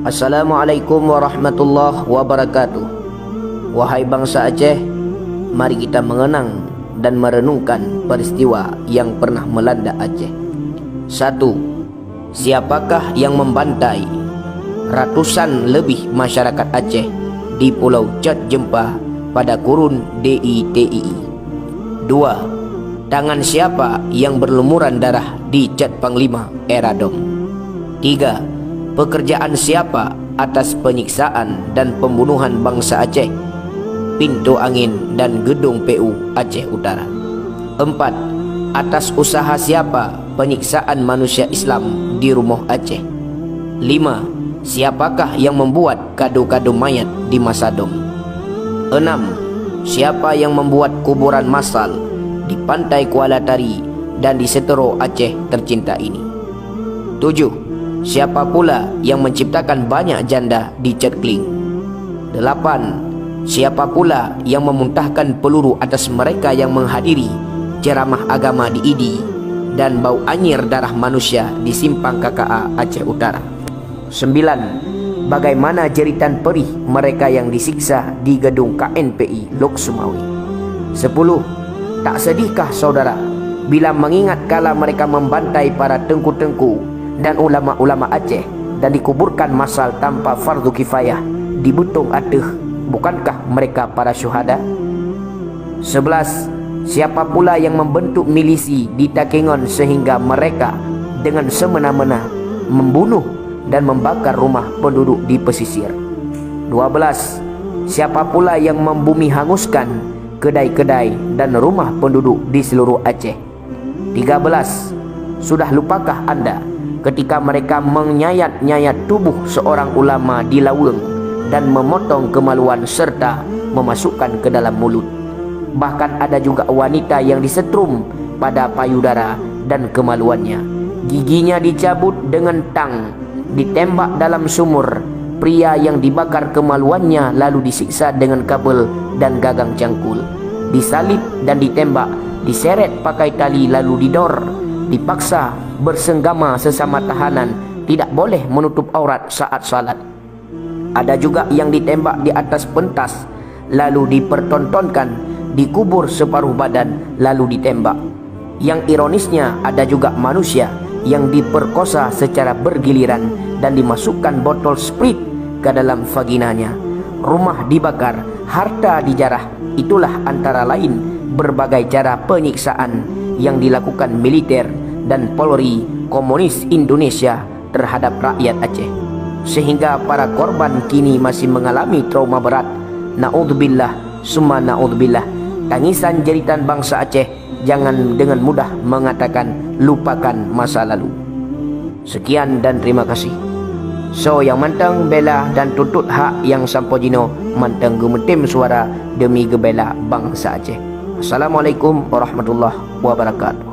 Assalamualaikum warahmatullahi wabarakatuh. Wahai bangsa Aceh, mari kita mengenang dan merenungkan peristiwa yang pernah melanda Aceh. 1. Siapakah yang membantai ratusan lebih masyarakat Aceh di Pulau Cat Jempah pada kurun DITII? 2. Tangan siapa yang berlumuran darah di Cat Panglima era Dom? 3. Pekerjaan siapa atas penyiksaan dan pembunuhan bangsa Aceh, Pintu Angin dan Gedung PU Aceh Utara? 4. Atas usaha siapa penyiksaan manusia Islam di Rumah Aceh? 5. Siapakah yang membuat kado-kado mayat di masa Dom? 6. Siapa yang membuat kuburan massal di pantai Kuala Tari dan di Setero Aceh tercinta ini? 7. Siapa pula yang menciptakan banyak janda di Cat Kling? 8. Siapa pula yang memuntahkan peluru atas mereka yang menghadiri ceramah agama di IDI dan bau anyir darah manusia di Simpang KKA Aceh Utara? 9. Bagaimana jeritan perih mereka yang disiksa di gedung KNPI Lok Sumawi? 10. Tak sedihkah saudara bila mengingat kala mereka membantai para tengku-tengku dan ulama-ulama Aceh dan dikuburkan massal tanpa fardu kifayah di Butung Ateh? Bukankah mereka para syuhada? 11. Siapa pula yang membentuk milisi di Takengon sehingga mereka dengan semena-mena membunuh dan membakar rumah penduduk di pesisir? 12. Siapa pula yang membumi hanguskan kedai-kedai dan rumah penduduk di seluruh Aceh? 13. Sudah lupakah anda ketika mereka menyayat-nyayat tubuh seorang ulama di Laweng dan memotong kemaluan serta memasukkan ke dalam mulut? Bahkan ada juga wanita yang disetrum pada payudara dan kemaluannya. Giginya dicabut dengan tang, ditembak dalam sumur. Pria yang dibakar kemaluannya lalu disiksa dengan kabel dan gagang cangkul. Disalib dan ditembak, diseret pakai tali lalu didor. Dipaksa bersenggama sesama tahanan, tidak boleh menutup aurat saat salat. Ada juga yang ditembak di atas pentas lalu dipertontonkan, dikubur separuh badan lalu ditembak. Yang ironisnya, ada juga manusia yang diperkosa secara bergiliran dan dimasukkan botol sprit ke dalam vaginanya. Rumah dibakar, harta dijarah. Itulah antara lain berbagai cara penyiksaan yang dilakukan militer dan Polri Komunis Indonesia terhadap rakyat Aceh, sehingga para korban kini masih mengalami trauma berat. Na'udzubillah summa na'udzubillah. Tangisan jeritan bangsa Aceh jangan dengan mudah mengatakan lupakan masa lalu. Sekian dan terima kasih. So yang mantang bela dan tuntut hak yang sampojino, mantang gemetim suara demi gebela bangsa Aceh. Assalamualaikum warahmatullahi wabarakatuh.